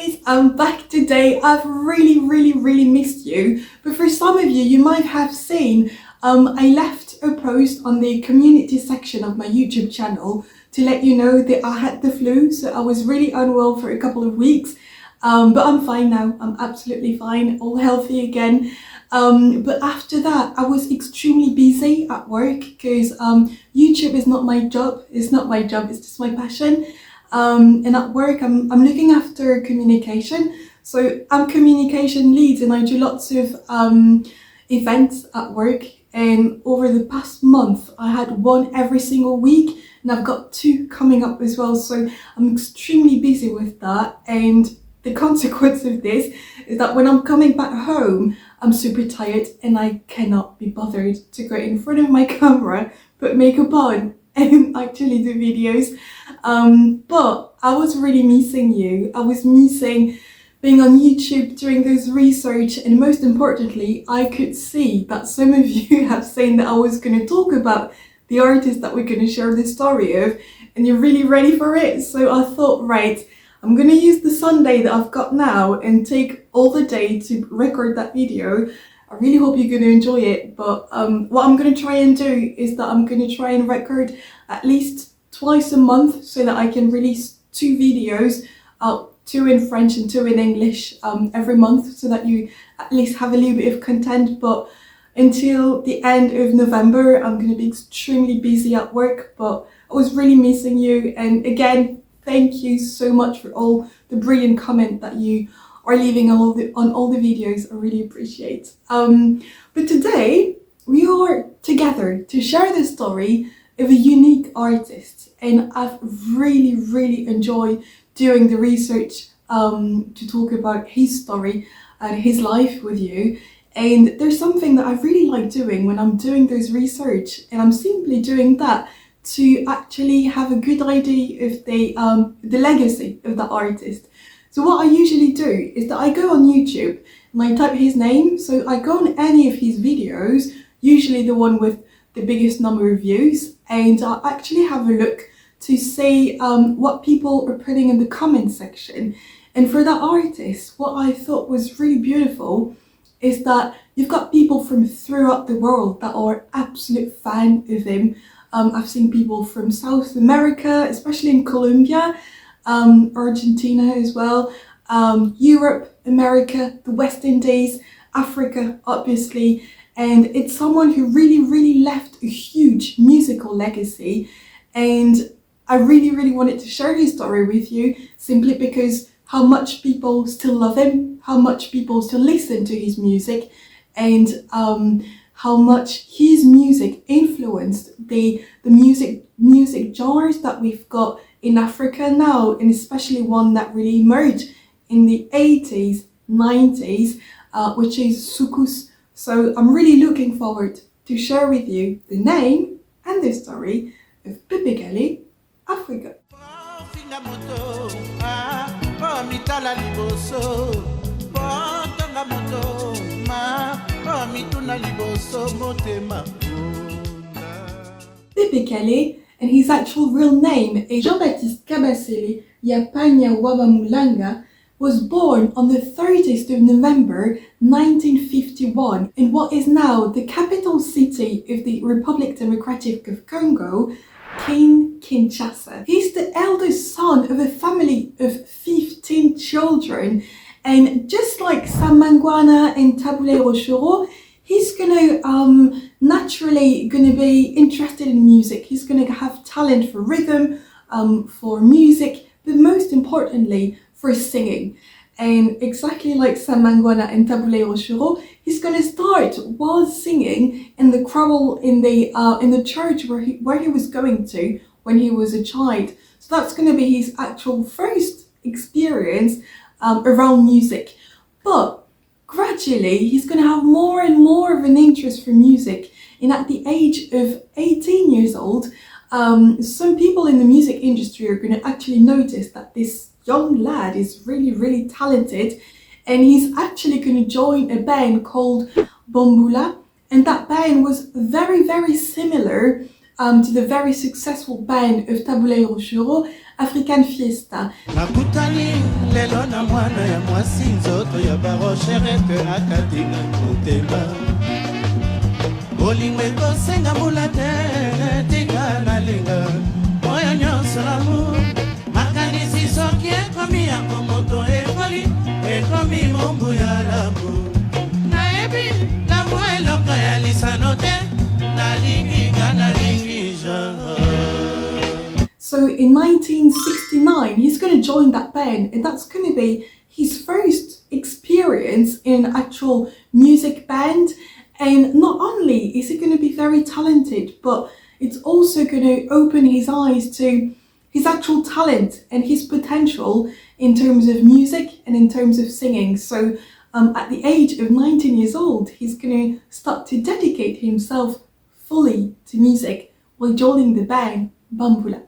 guys, I'm back today. I've really missed you, but for some of you, you might have seen I left a post on the community section of my YouTube channel to let you know that I had the flu, so I was really unwell for a couple of weeks, but I'm fine now. I'm absolutely fine, all healthy again. But after that, I was extremely busy at work because YouTube is not my job. It's not my job, it's just my passion. And at work, I'm looking after communication. So I'm communication lead and I do lots of events at work. And over the past month, I had one every single week and I've got 2 coming up as well. So I'm extremely busy with that. And the consequence of this is that when I'm coming back home, I'm super tired and I cannot be bothered to go in front of my camera, put makeup on and actually do videos. But I was really missing you. I was missing being on YouTube, doing those research, and most importantly, I could see that some of you have seen that I was going to talk about the artist that we're going to share the story of, and you're really ready for it. So I thought, right, I'm going to use the Sunday that I've got now and take all the day to record that video. I really hope you're going to enjoy it, but what I'm going to try and do is that I'm going to try and record at least twice a month so that I can release 2 videos, 2 in French and 2 in English every month, so that you at least have a little bit of content. But until the end of November, I'm going to be extremely busy at work, but I was really missing you. And again, thank you so much for all the brilliant comment that you are leaving on all the videos. I really appreciate. But today we are together to share the story of a unique artist, and I've really enjoyed doing the research to talk about his story and his life with you. And there's something that I really like doing when I'm doing those research, and I'm simply doing that to actually have a good idea of the legacy of the artist. So what I usually do is that I go on YouTube and I type his name. So I go on any of his videos, usually the one with the biggest number of views, and I actually have a look to see what people are putting in the comment section. And for that artist, what I thought was really beautiful is that you've got people from throughout the world that are absolute fan of him. I've seen people from South America, especially in Colombia, Argentina as well, Europe, America, the West Indies, Africa, obviously. And it's someone who really left a huge musical legacy. And I really wanted to share his story with you, simply because how much people still love him, how much people still listen to his music, and how much his music influenced the music genres that we've got in Africa now, and especially one that really emerged in the 80s, 90s, which is Soukous. So I'm really looking forward to share with you the name and the story of Pepe Kalle, Africa. Pepe Kalle, and his actual real name is Jean-Baptiste Kabasele Yapanya Wabamulanga, was born on the 30th of November 1951 in what is now the capital city of the Republic Democratic of Congo, Kinshasa. He's the eldest son of a family of 15 children, and just like Kiamuangana and Tabule Rochero, he's naturally gonna be interested in music. He's gonna have talent for rhythm, for music, but most importantly for singing. And exactly like Kiamuangana and Tabule Rochero, he's gonna start while singing in the chorale in the church where he was going to when he was a child. So that's gonna be his actual first experience around music. But gradually he's gonna have more and more of an interest for music, and at the age of 18 years old, some people in the music industry are gonna actually notice that this young lad is really talented, and he's actually going to join a band called Bombula, and that band was very similar to the very successful band of Tabule Rochero, African Fiesta. So in 1969, he's going to join that band, and that's going to be his first experience in an actual music band. And not only is he going to be very talented, but it's also going to open his eyes to his actual talent and his potential in terms of music and in terms of singing. So at the age of 19 years old, he's going to start to dedicate himself fully to music while joining the band Bambula.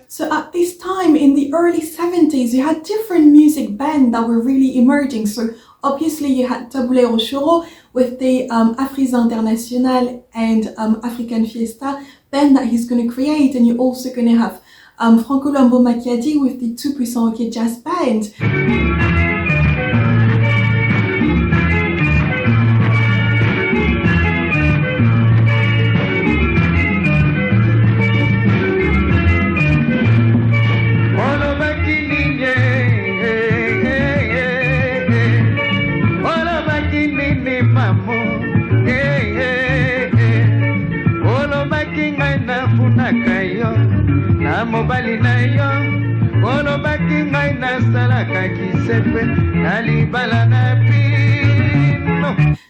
So at this time in the early 70s, you had different music bands that were really emerging. So obviously you had Taboulé Rochero with the Afriza International and African Fiesta band that he's going to create, and you're also going to have Franco Lambo Macchiadi with the Tout Puissant OK Jazz Band.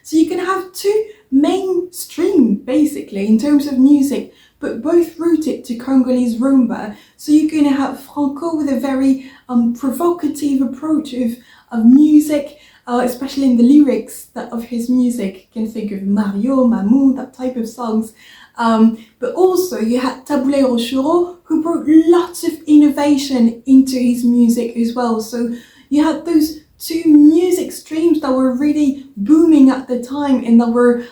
So you can have two mainstream basically in terms of music, but both rooted to Congolese rumba. So you're going to have Franco with a very provocative approach of music, especially in the lyrics of his music. You can think of Mario, Mamou, that type of songs. But also you had Taboulé Rochero, who brought lots of innovation into his music as well. So you had those two music streams that were really booming at the time and that were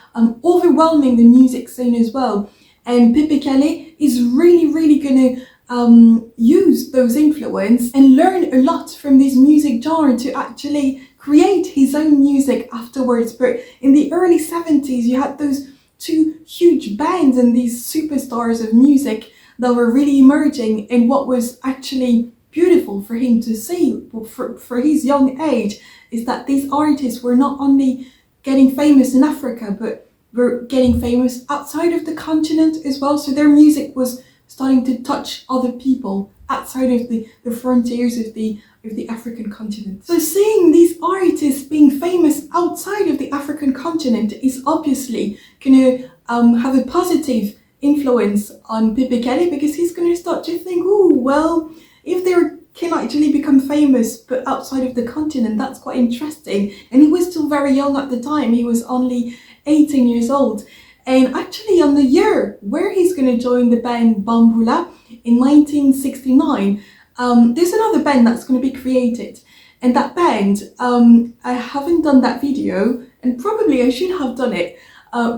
overwhelming the music scene as well. And Pepe Kalle is really going to use those influence and learn a lot from this music genre to actually create his own music afterwards. But in the early 70s, you had those two huge bands and these superstars of music that were really emerging. And what was actually beautiful for him to see for his young age is that these artists were not only getting famous in Africa, but were getting famous outside of the continent as well. So their music was starting to touch other people outside of the frontiers of the African continent. So seeing these artists being famous outside of the African continent is obviously going to have a positive influence on Pepe Kalle, because he's going to start to think, oh, well, if they can actually become famous but outside of the continent, that's quite interesting. And he was still very young at the time. He was only 18 years old. And actually on the year where he's going to join the band Bambula in 1969, there's another band that's going to be created. And that band, I haven't done that video, and probably I should have done it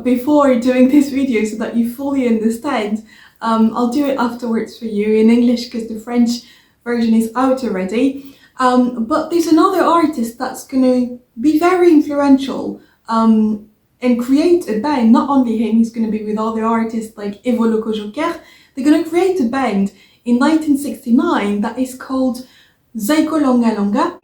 before doing this video so that you fully understand. I'll do it afterwards for you in English because the French version is out already. But there's another artist that's going to be very influential and create a band. Not only him, he's going to be with other artists like Evo Loco Joker. They're going to create a band in 1969 that is called Zaiko Longa Longa.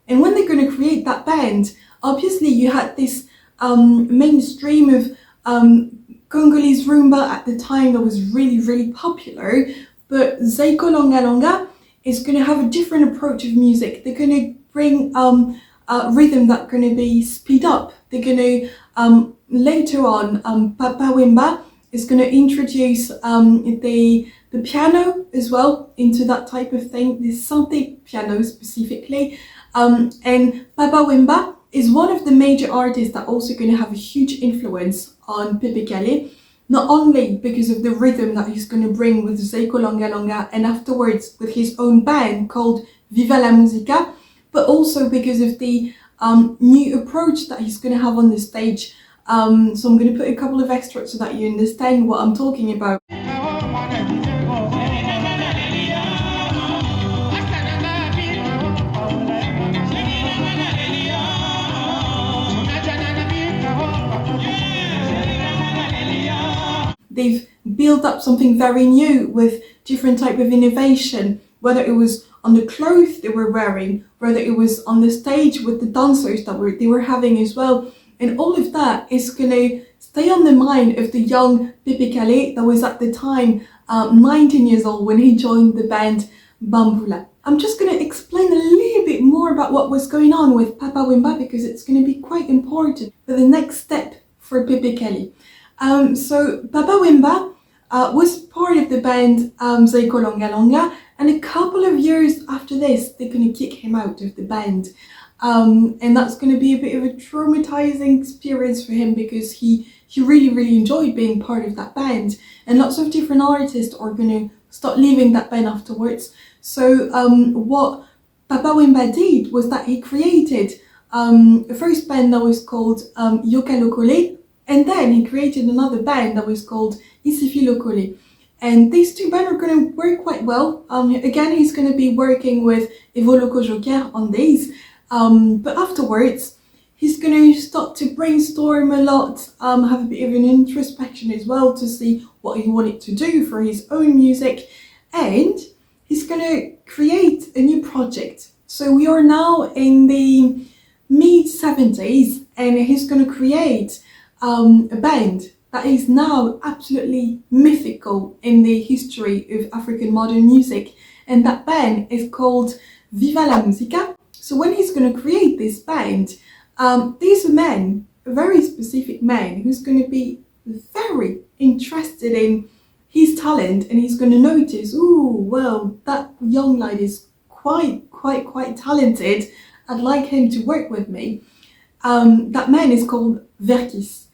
And when they're going to create that band, obviously you had this mainstream of Congolese rumba at the time that was really popular. But Zaiko Longa Longa is going to have a different approach of music. They're going to bring rhythm that's going to be speed up. They're going to later on, Papa Wemba is going to introduce the piano as well into that type of thing, the synth piano specifically. And Papa Wemba is one of the major artists that also going to have a huge influence on Pepe Kalle. not only because of the rhythm that he's going to bring with Zeiko Longa Longa and afterwards with his own band called Viva la Musica, but also because of the new approach that he's going to have on the stage. So I'm going to put a couple of extracts so that you understand what I'm talking about. They've built up something very new with different type of innovation, whether it was on the clothes they were wearing, whether it was on the stage with the dancers that they were having as well. And all of that is going to stay on the mind of the young Pepe Kalle that was at the time 19 years old when he joined the band Bambula. I'm just going to explain a little bit more about what was going on with Papa Wemba because it's going to be quite important for the next step for Pepe Kalle. So Papa Wemba was part of the band Zeiko Longa Longa, and a couple of years after this they're going to kick him out of the band, and that's going to be a bit of a traumatizing experience for him because he really enjoyed being part of that band, and lots of different artists are going to start leaving that band afterwards. So what Papa Wemba did was that he created a first band that was called Yoka Lokole. And then he created another band that was called Isifi Lokole. And these two bands are going to work quite well. Again, he's going to be working with Evo Loco Joker on these. But afterwards, he's going to start to brainstorm a lot, have a bit of an introspection as well to see what he wanted to do for his own music. And he's going to create a new project. So we are now in the mid-70s and he's going to create a band that is now absolutely mythical in the history of African modern music, and that band is called Viva la Musica. So when he's going to create this band, there's a man, a very specific man, who's going to be very interested in his talent, and he's going to notice, oh well, that young lad is quite talented, I'd like him to work with me. That man is called Verckys.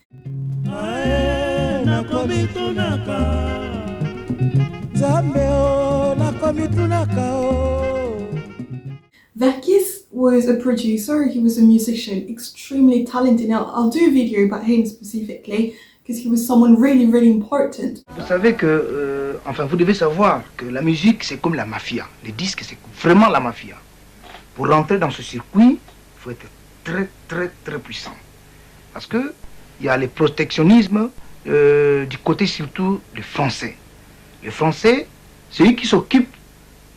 Verckys was a producer, he was a musician, extremely talented. Now, I'll do a video about him specifically because he was someone really important. Vous savez que, enfin, vous devez savoir que la musique c'est comme la mafia. Les disques c'est vraiment la mafia. Pour rentrer dans ce circuit, il faut être très puissant. Parce que il y a le protectionnisme du côté surtout des Français. Les Français, c'est eux qui s'occupent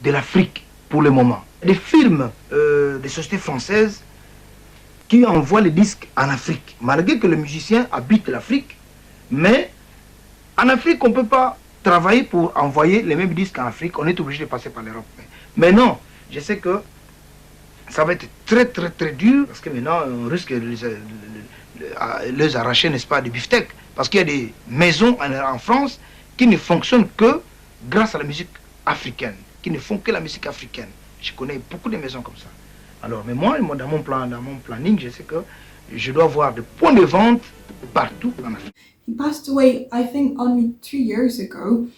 de l'Afrique pour le moment. Des firmes, des sociétés françaises qui envoient les disques en Afrique. Malgré que le musicien habite l'Afrique, mais en Afrique, on ne peut pas travailler pour envoyer les mêmes disques en Afrique. On est obligé de passer par l'Europe. Mais non, je sais que ça va être très dur parce que maintenant, on risque de les arracher, n'est-ce pas, des beefsteaks. Parce qu'il y a des maisons en France qui ne fonctionnent que grâce à la musique africaine, qui ne font que la musique africaine. Je connais beaucoup de maisons comme ça. Alors, mais moi dans mon planning, je sais que je dois avoir des points de vente partout en Afrique. He passed away, I think, only 2 years ago.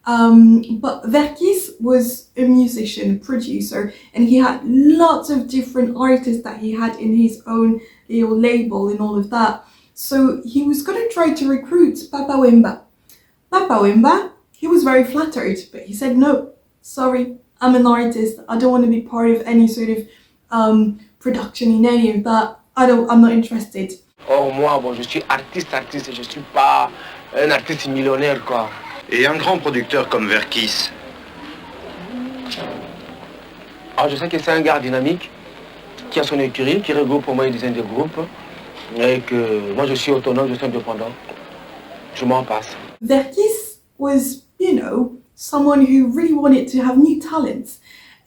But Verckys was a musician, producer, and he had lots of different artists that he had in his own little label and all of that. So he was going to try to recruit Papa Wemba. Papa Wemba, he was very flattered, but he said, no, sorry, I'm an artist. I don't want to be part of any sort of production in any of that. I'm not interested. Or moi, bon, je suis artiste, je suis pas un artiste millionnaire, quoi. Et un grand producteur comme Verckys. Alors, je sais que c'est un gars dynamique, qui a son écurie, qui regroupe pour moi une dizaine de groupes, et que moi je suis autonome, je suis indépendant. Je m'en passe. Verckys was, someone who really wanted to have new talents.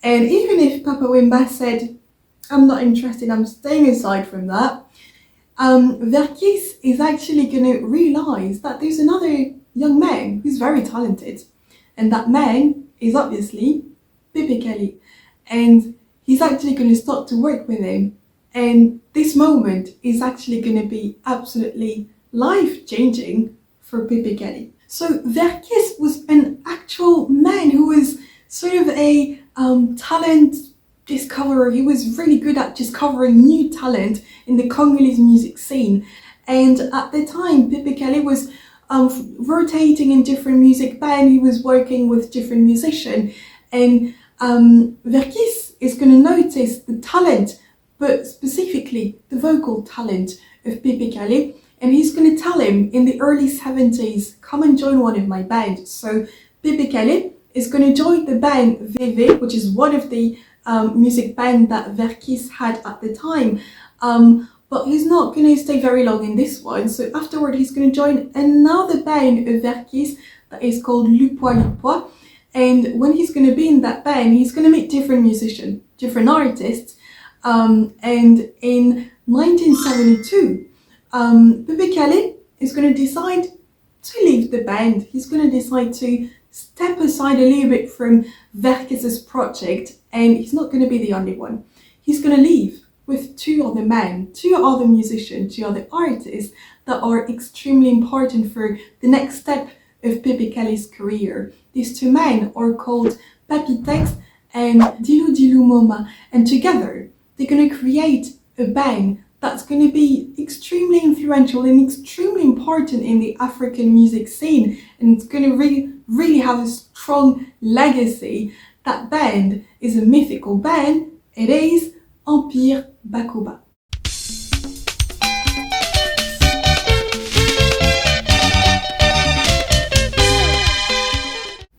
And even if Papa Wemba said, I'm not interested, I'm staying aside from that, Verckys is actually going to realise that there's another young man who's very talented. And that man is obviously Pepe Kalle. And he's actually going to start to work with him. And this moment is actually going to be absolutely life-changing for Pepe Kalle. So Verckys was an actual man who was sort of a talent discoverer. He was really good at discovering new talent in the Congolese music scene. And at the time, Pepe Kalle was rotating in different music bands. He was working with different musicians. And Verckys is going to notice the talent, but specifically the vocal talent of Pepe Kalle. And he's going to tell him in the early 70s, come and join one of my bands. So Pepe Kalle is going to join the band Bebe, which is one of the music band that Verckys had at the time. But he's not going to stay very long in this one. So afterward, he's going to join another band of Verckys that is called Lulled. And when he's going to be in that band, he's going to meet different musicians, different artists. And in 1972, Pepe Kalle is going to decide to leave the band. He's going to decide to step aside a little bit from Verckys' project, and he's not going to be the only one. He's going to leave with two other men, two other musicians, two other artists that are extremely important for the next step of Pepe Kalle's career. These two men are called Papy Tex and Dilu Diluamona, and together they're going to create a band that's going to be extremely influential and extremely important in the African music scene, and it's going to really have a strong legacy. That band is a mythical band. It is Empire Bakuba.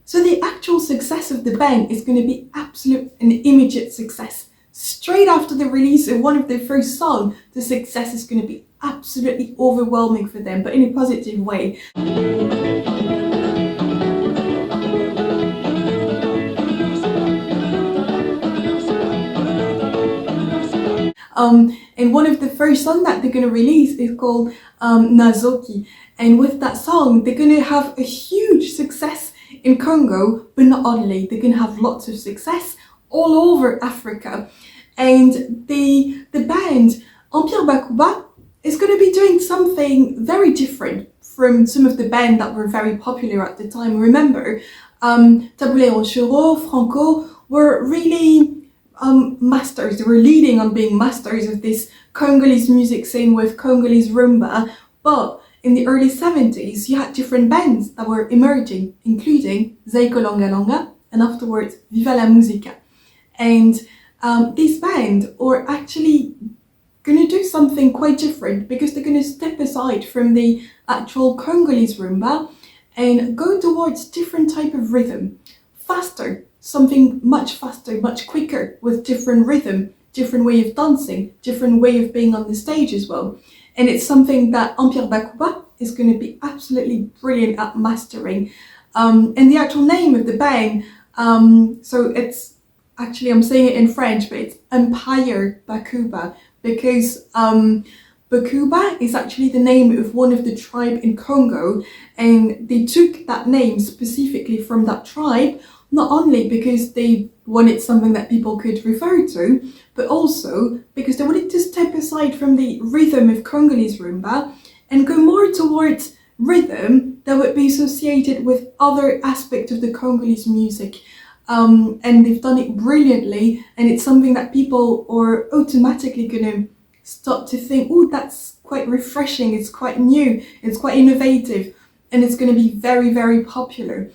So the actual success of the band is going to be absolute and immediate success. Straight after the release of one of their first songs, the success is going to be absolutely overwhelming for them, but in a positive way. And one of the first songs that they're going to release is called Nazoki. And with that song, they're going to have a huge success in Congo, but not only, they're going to have lots of success all over Africa. And the band Empire Bakuba is going to be doing something very different from some of the bands that were very popular at the time. Remember, Taboulé Franco were really masters. They were leading on being masters of this Congolese music scene with Congolese rumba. But in the early 70s, you had different bands that were emerging, including Zaiko Longa Longa and afterwards Viva la Musica. And these bands are actually going to do something quite different, because they're going to step aside from the actual Congolese rumba and go towards different type of rhythm, faster, something much faster, much quicker, with different rhythm, different way of dancing, different way of being on the stage as well. And it's something that Empire Bakuba is going to be absolutely brilliant at mastering. And the actual name of the band, so it's actually, I'm saying it in French, but it's Empire Bakuba, because Bakuba is actually the name of one of the tribe in Congo, and they took that name specifically from that tribe, not only because they wanted something that people could refer to, but also because they wanted to step aside from the rhythm of Congolese rumba and go more towards rhythm that would be associated with other aspects of the Congolese music. And they've done it brilliantly, and it's something that people are automatically going to start to think, oh, that's quite refreshing, it's quite new, it's quite innovative, and it's going to be very, very popular.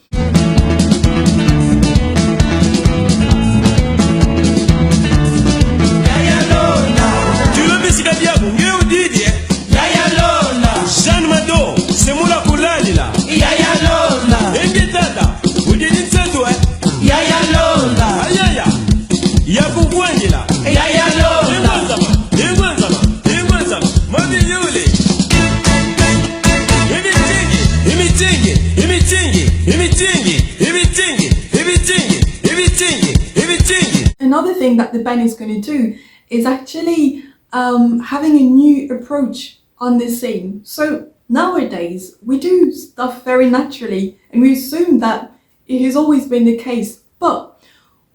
Another thing that the band is going to do is actually having a new approach on the scene. So nowadays we do stuff very naturally and we assume that it has always been the case, but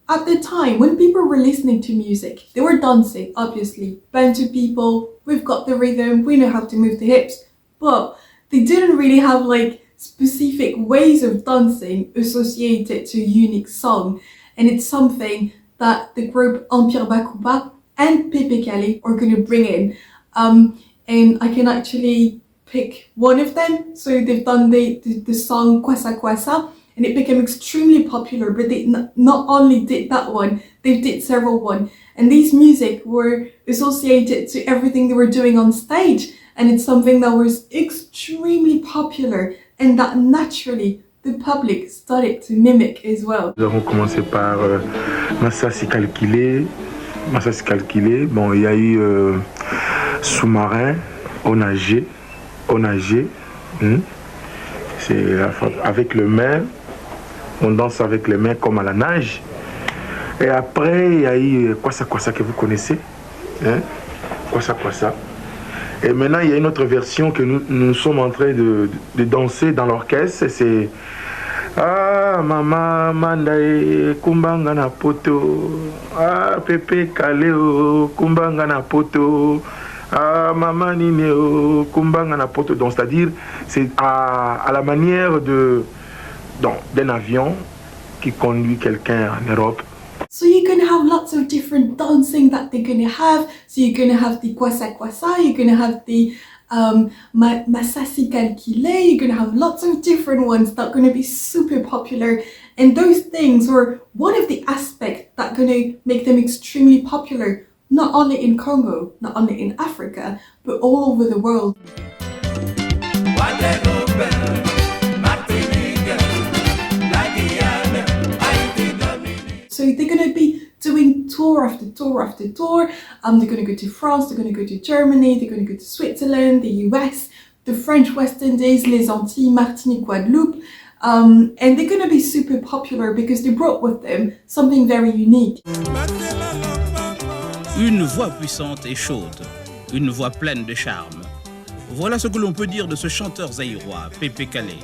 at the time when people were listening to music, they were dancing, obviously. Bantu people, we've got the rhythm, we know how to move the hips, but they didn't really have like specific ways of dancing associated to a unique song, and it's something that the group Empire Bakuba and Pepe Kalle are going to bring in. And I can actually pick one of them. So they've done the song Kwasa Kwasa, and it became extremely popular, but they not only did that one, they did several one. And these music were associated to everything they were doing on stage, and it's something that was extremely popular and that naturally the public started to mimic as well. Nous avons commencé par Massassi calculé. Massassi calculé. Bon, il y a eu sous-marin, on nageait. C'est avec les mains, on danse avec les mains comme à la nage. Et après, il y a eu Kwasa Kwasa que vous connaissez. Kwasa Kwasa. Et maintenant, il y a une autre version que nous sommes en train de danser dans l'orchestre. C'est Ah, Mama Mandae, Kumbangana Poto. Ah, Pepe Kalle, Kumbangana Poto. Ah, Mama Nineo, Kumbangana Poto. Donc, c'est-à-dire, c'est à la manière d'un avion qui conduit quelqu'un en Europe. So you're going to have lots of different dancing that they're going to have. So you're going to have the Kwasa Kwasa, you're going to have the Massassi Calculé, you're going to have lots of different ones that are going to be super popular. And those things are one of the aspects that are going to make them extremely popular, not only in Congo, not only in Africa, but all over the world. So they're going to be doing tour after tour after tour. They're going to go to France, they're going to go to Germany, they're going to go to Switzerland, the US, the French West Indies, les Antilles, Martinique, Guadeloupe. And they're going to be super popular because they brought with them something very unique. Une voix puissante et chaude, une voix pleine de charme. Voilà ce que l'on peut dire de ce chanteur zaïrois, Pepe Kalle.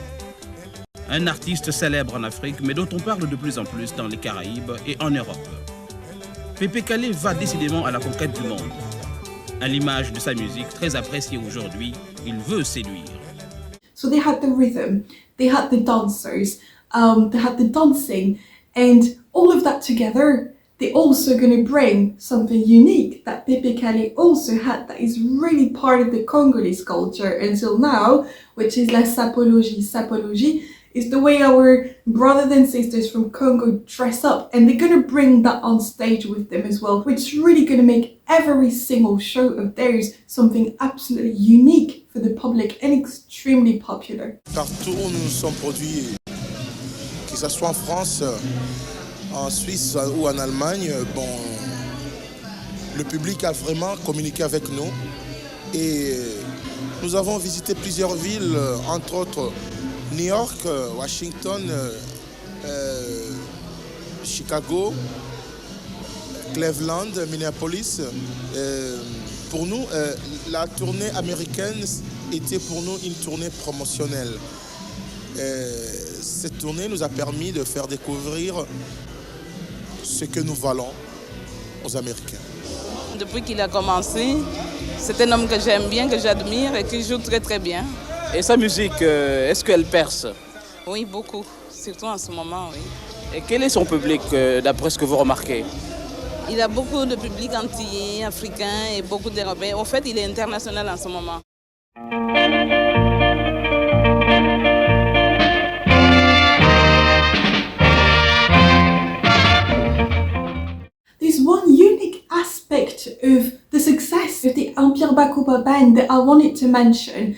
Un artiste célèbre en Afrique, mais dont on parle de plus en plus dans les Caraïbes et en Europe. Pepe Kalle va décidément à la conquête du monde. À l'image de sa musique, très appréciée aujourd'hui, il veut séduire. So they had the rhythm, they had the dancers, they had the dancing, and all of that together, they're also going to bring something unique that Pepe Kalle also had that is really part of the Congolese culture until now, which is la sapologie. Sapologie is the way our brothers and sisters from Congo dress up, and they're going to bring that on stage with them as well, which is really going to make every single show of theirs something absolutely unique for the public and extremely popular. Partout où nous sommes produits, que ce soit en France, en Suisse ou en Allemagne, bon, le public a vraiment communiqué avec nous et nous avons visité plusieurs villes, entre autres New York, Washington, Chicago, Cleveland, Minneapolis. Pour nous, la tournée américaine était pour nous une tournée promotionnelle. Cette tournée nous a permis de faire découvrir ce que nous valons aux Américains. Depuis qu'il a commencé, c'est un homme que j'aime bien, que j'admire et qui joue très très bien. Et sa musique, est-ce qu'elle perce? Oui, beaucoup, surtout en ce moment, oui. Et quel est son public, d'après ce que vous remarquez? Il a beaucoup de public antillais, africain et beaucoup d'Européens. En fait, il est international en ce moment. There's one unique aspect of the success of the Empire Bakuba band that I wanted to mention.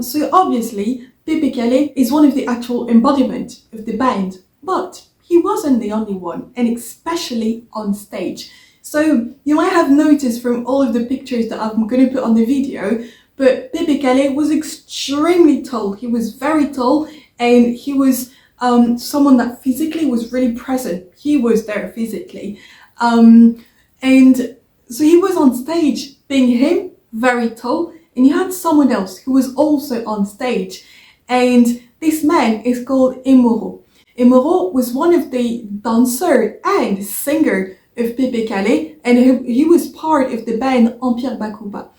So obviously, Pepe Kalle is one of the actual embodiment of the band, but he wasn't the only one, and especially on stage. So you might have noticed from all of the pictures that I'm going to put on the video, but Pepe Kalle was extremely tall. He was very tall, and he was someone that physically was really present. He was there physically. And so he was on stage being him, very tall, and you had someone else who was also on stage. And this man is called Emoro. Emoro was one of the dancer and singer of Pepe Kalle, and he was part of the band Empire Bakuba.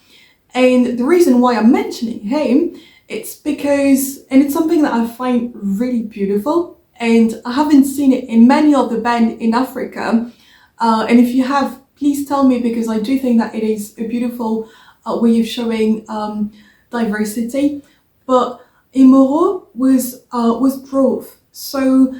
And the reason why I'm mentioning him It's because, and it's something that I find really beautiful, and I haven't seen it in many other bands in Africa. And if you have, please tell me, because I do think that it is a beautiful way of showing diversity. But Emoro was dwarf, so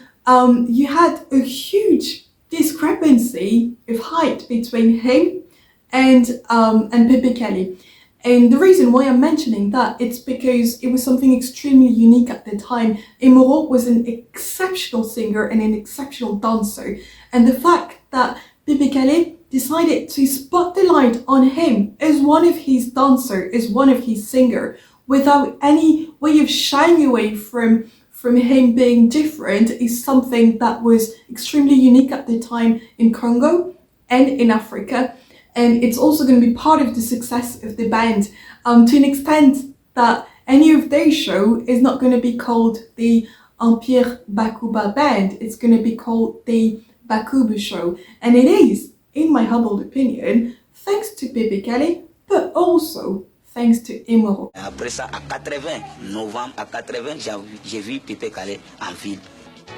you had a huge discrepancy of height between him and Pepe Kalle. And the reason why I'm mentioning that, it's because it was something extremely unique at the time. Emoro was an exceptional singer and an exceptional dancer. And the fact that Pepe Kalle decided to spot the light on him as one of his dancers, as one of his singers, without any way of shying away from him being different, is something that was extremely unique at the time in Congo and in Africa. And it's also going to be part of the success of the band, to an extent that any of their show is not going to be called the Empire Bakuba band, it's going to be called the Bakuba show. And it is, in my humble opinion, thanks to Pepe Kalle, but also thanks to Emoro. Après ça, à 80, novembre à 80, j'ai vu Pepe Kalle en ville.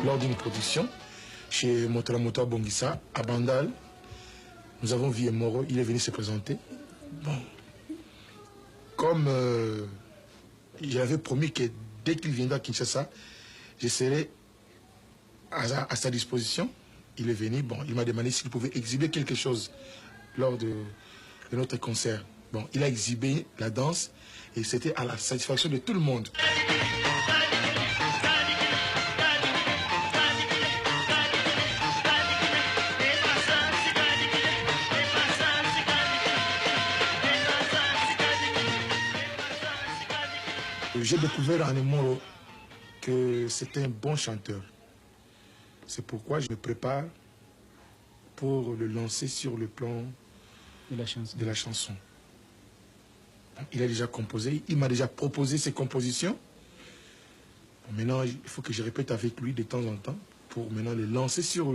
Lors d'une production chez Motola Bongissa à Bandal, nous avons vu Emoro, il est venu se présenter. Bon, comme j'avais promis que dès qu'il viendra à Kinshasa, je serai à sa disposition. Il est venu, bon, il m'a demandé s'il pouvait exhiber quelque chose lors de notre concert. Bon, il a exhibé la danse et c'était à la satisfaction de tout le monde. J'ai découvert en Emoro que c'était un bon chanteur. C'est pourquoi je me prépare pour le lancer sur le plan de la chanson. Il a déjà composé, il m'a déjà proposé ses compositions. Maintenant, il faut que je répète avec lui de temps en temps pour maintenant le lancer sur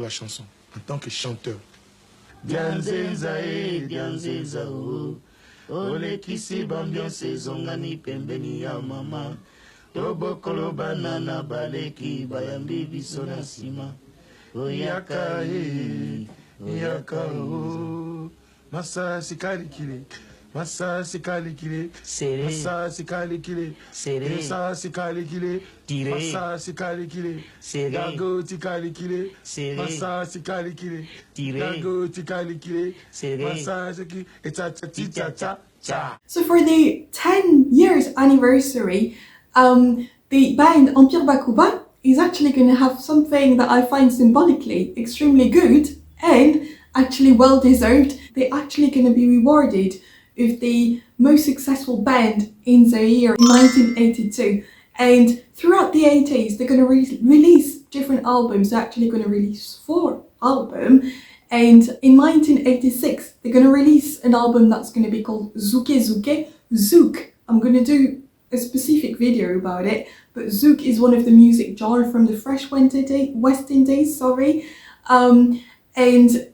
la chanson en tant que chanteur. Ole kisi bambiance zongani pembeni ya mama tobokolo banana baleki bayambi biso na sima oyaka oyaka masa sikali kile masa sikali kile masa sikali kile masa sikali kile masa sikali kile gago tikali kile masa sikali kile gago tikali kile masa sikali cha. So for the 10 years anniversary, the band Empire Bakuba is actually going to have something that I find symbolically extremely good and actually well deserved. They're actually going to be rewarded with the most successful band in Zaire in 1982. And throughout the 80s, they're going to release different albums. They're actually going to release 4 albums. And in 1986, they're going to release an album that's going to be called Zouk. I'm going to do a specific video about it, but Zouk is one of the music genre from the Fresh West Indies, and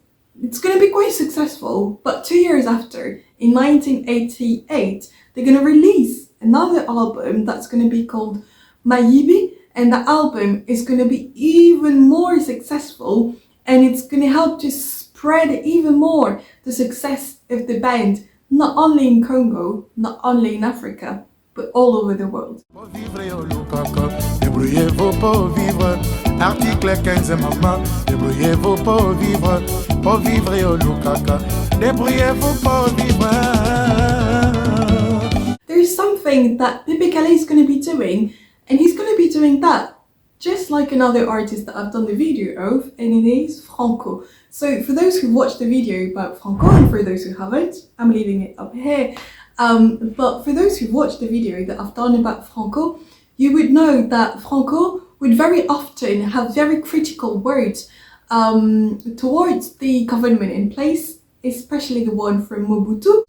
it's going to be quite successful. But 2 years after, in 1988, they're going to release another album that's going to be called Mayibi, and the album is going to be even more successful, and it's going to help to spread even more the success of the band, not only in Congo, not only in Africa, but all over the world. Débrouillez-vous pour vivre, article 15 maman. Débrouillez-vous pour vivre au Lukaka. Débrouillez-vous pour vivre. There's something that Pepe Kalle is going to be doing, and he's going to be doing that just like another artist that I've done the video of, and it is Franco. So for those who watched the video about Franco, and for those who haven't, I'm leaving it up here. But for those who watched the video that I've done about Franco, you would know that Franco would very often have very critical words towards the government in place, especially the one from Mobutu.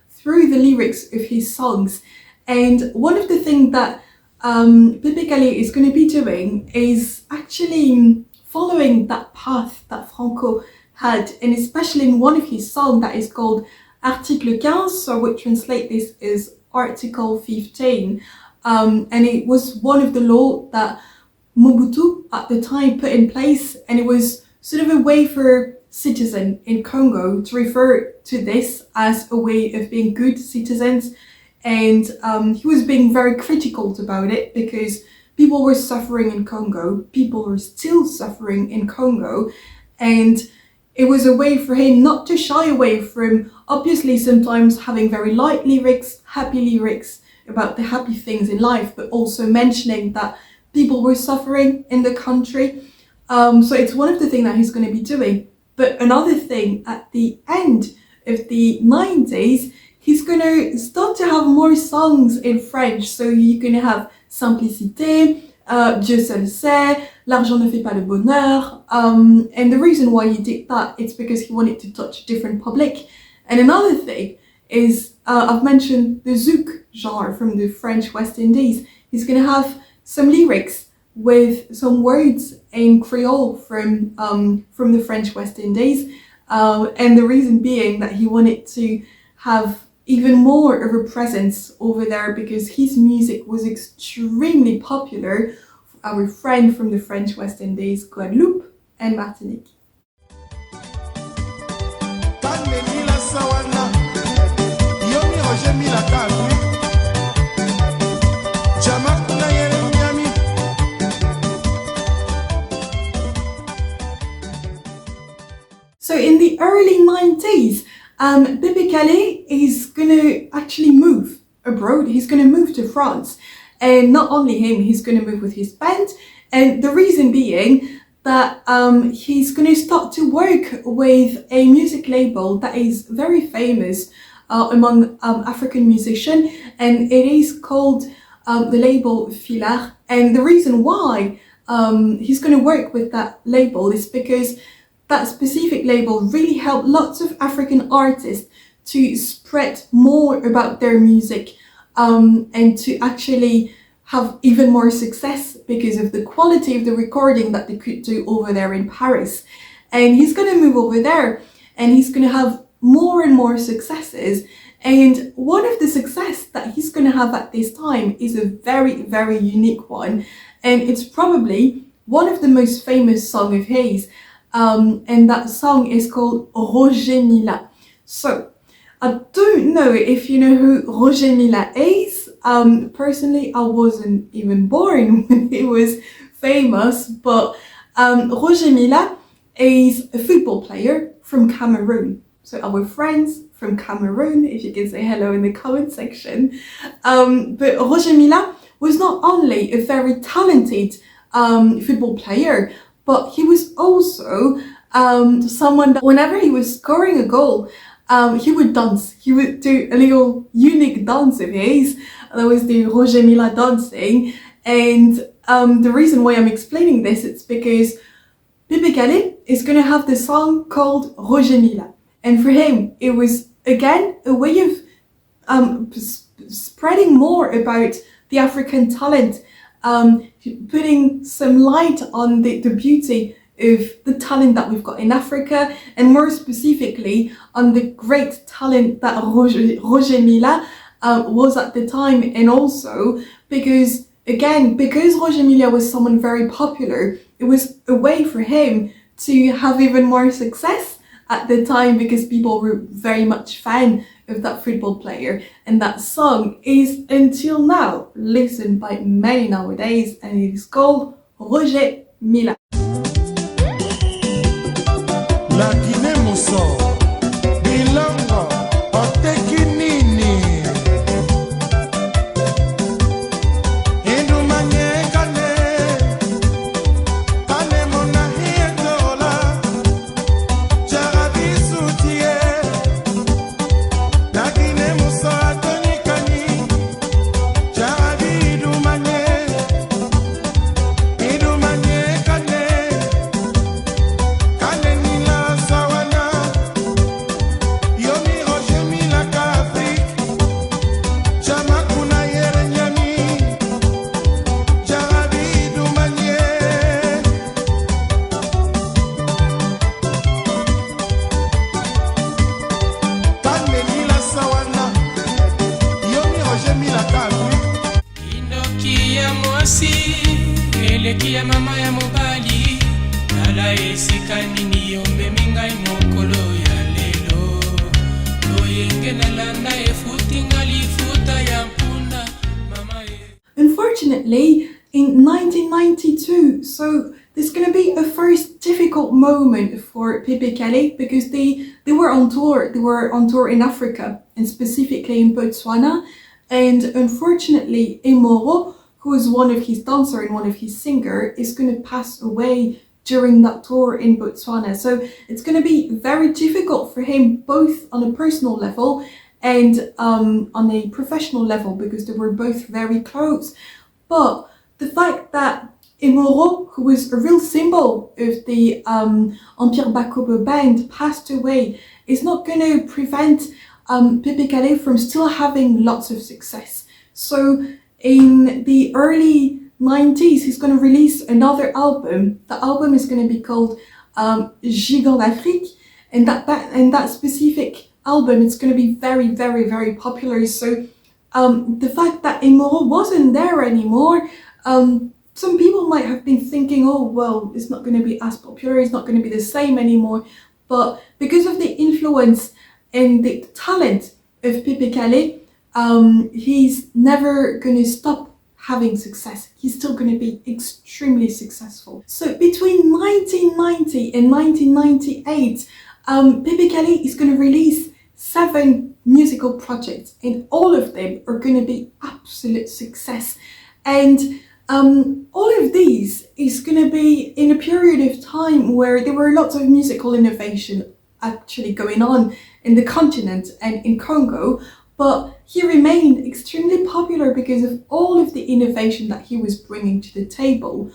through the lyrics of his songs. And one of the things that Pepe Kalle is going to be doing is actually following that path that Franco had, and especially in one of his songs that is called Article 15, so I would translate this as Article 15. And it was one of the laws that Mobutu at the time put in place, and it was sort of a way for citizens in Congo to refer to this as a way of being good citizens. And he was being very critical about it because people were suffering in Congo, people were still suffering in Congo, and it was a way for him not to shy away from obviously sometimes having very light lyrics, happy lyrics about the happy things in life, but also mentioning that people were suffering in the country. So it's one of the things that he's going to be doing. But another thing, at the end of the 90s, he's going to start to have more songs in French. So you're going to have Simplicité, Dieu, seul, sait, L'argent ne fait pas le bonheur. And the reason why he did that is because he wanted to touch a different public. And another thing is, I've mentioned the zouk genre from the French West Indies. He's going to have some lyrics with some words in Creole from the French West Indies. And the reason being that he wanted to have even more of a presence over there because his music was extremely popular for our friend from the French West Indies, Guadeloupe and Martinique. So in the early 90s, Pepe Kalle is going to actually move abroad. He's going to move to France. And not only him, he's going to move with his band. And the reason being that he's going to start to work with a music label that is very famous among African musicians. And it is called the label Filard. And the reason why he's going to work with that label is because that specific label really helped lots of African artists to spread more about their music and to actually have even more success because of the quality of the recording that they could do over there in Paris. And he's going to move over there and he's going to have more and more successes. And one of the success that he's going to have at this time is a very, very unique one. And it's probably one of the most famous songs of his. And that song is called Roger Milla. So, I don't know if you know who Roger Milla is. Personally, I wasn't even born when he was famous, but Roger Milla is a football player from Cameroon. So our friends from Cameroon, if you can say hello in the comment section. But Roger Milla was not only a very talented football player, but he was also someone that whenever he was scoring a goal, he would dance. He would do a little unique dance of his. That was the Roger Milla dancing. And the reason why I'm explaining this, it's because Pepe Kalle is going to have the song called Roger Milla. And for him, it was, again, a way of spreading more about the African talent, putting some light on the beauty of the talent that we've got in Africa, and more specifically on the great talent that Roger Milla was at the time. And also because, again, because Roger Milla was someone very popular, it was a way for him to have even more success at the time because people were very much fan of that football player. And that song is until now listened by many nowadays, and it is called Roger Milla. La Guinée Mousso, Bilongo, Otekinini, Indumanye Kane, Kane Monahi Dola, Jarabi Soutie, La Guinée Mousso, Atoni Kani, Jarabi Idumanye Kane, Kane Nila Sawa. Indoki ya mwasi eleki ya mama ya mobali tala esika nini yombe mingai mokolo ya lelo oyenge nalanda efutinga lifuta ya mpunda mama e. Unfortunately, in 1992, so there's going to be a first difficult moment for Pepe Kalle because they were on tour. They were on tour in Africa and specifically in Botswana. And unfortunately, Emoro, who is one of his dancers and one of his singers, is going to pass away during that tour in Botswana. So it's going to be very difficult for him, both on a personal level and on a professional level, because they were both very close. But the fact that Emoro, who was a real symbol of the Empire Bakuba band, passed away is not going to prevent Pepe Kalle from still having lots of success. So in the early 90s, he's going to release another album. The album is going to be called Gigant d'Afrique, and that specific album is going to be very, very, very popular. So the fact that Emoro wasn't there anymore, some people might have been thinking, oh, well, it's not going to be as popular, it's not going to be the same anymore. But because of the influence and the talent of Pepe Kalle, he's never going to stop having success. He's still going to be extremely successful. So between 1990 and 1998, Pepe Kalle is going to release 7 musical projects, and all of them are going to be absolute success. And all of these is going to be in a period of time where there were lots of musical innovation actually going on in the continent and in Congo, but he remained extremely popular because of all of the innovation that he was bringing to the table.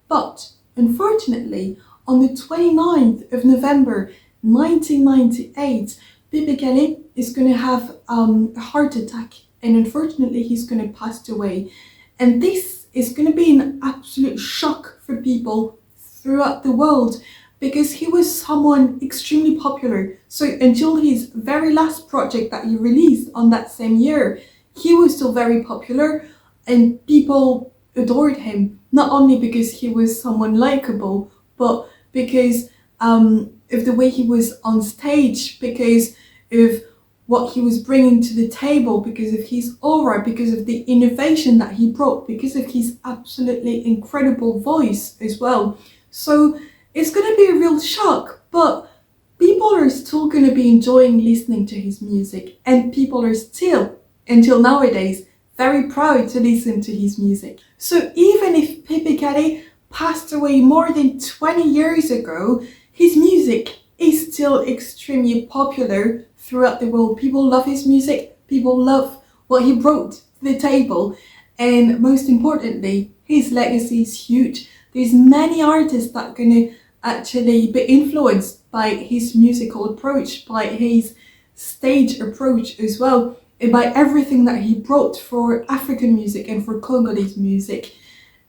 But unfortunately, on the 29th of November 1998, Pepe Kalle is going to have a heart attack, and unfortunately he's going to pass away. And this is going to be an absolute shock for people throughout the world because he was someone extremely popular. So until his very last project that he released on that same year, he was still very popular and people adored him, not only because he was someone likable, but because of the way he was on stage, because of what he was bringing to the table, because of his aura, because of the innovation that he brought, because of his absolutely incredible voice as well. So it's going to be a real shock, but people are still going to be enjoying listening to his music, and people are still, until nowadays, very proud to listen to his music. So even if Pepe Kalle passed away more than 20 years ago, his music is still extremely popular throughout the world. People love his music, people love what he brought to the table, and most importantly, his legacy is huge. There's many artists that are going to actually be influenced by his musical approach, by his stage approach as well, and by everything that he brought for African music and for Congolese music.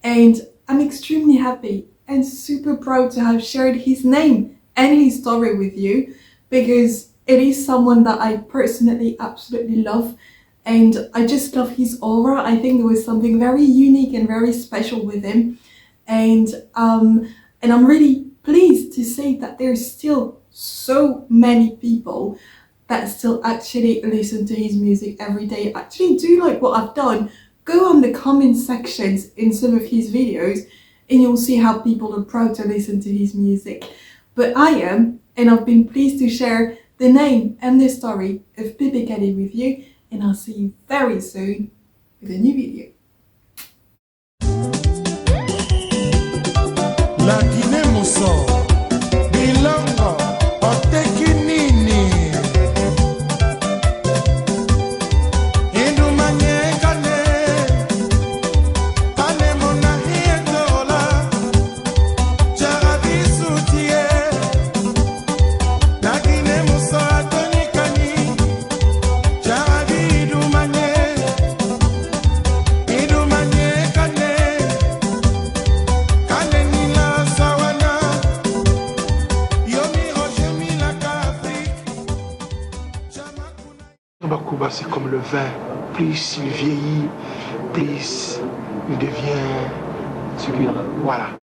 And I'm extremely happy and super proud to have shared his name and his story with you, because it is someone that I personally absolutely love, and I just love his aura. I think there was something very unique and very special with him, and I'm really pleased to say that there's still so many people that still actually listen to his music every day. Actually do like what I've done, go on the comment sections in some of his videos and you'll see how people are proud to listen to his music. But I am, and I've been pleased to share the name and the story of Pepe Kalle with you, and I'll see you very soon with a new video. La Guinée Mousson, Bilongo, Otekinini, Indumanye Kane, Kane Monahi Dola, Jarabi Soutie, La Guinée Mousson, Tony Kani, Jarabi Idumanye Kane, Kane Nila Sawana, Yomi Roger Milla Afrique, Jamakuna. Bakuba, c'est comme le vin. plus il vieillit, plus il devient... Voilà.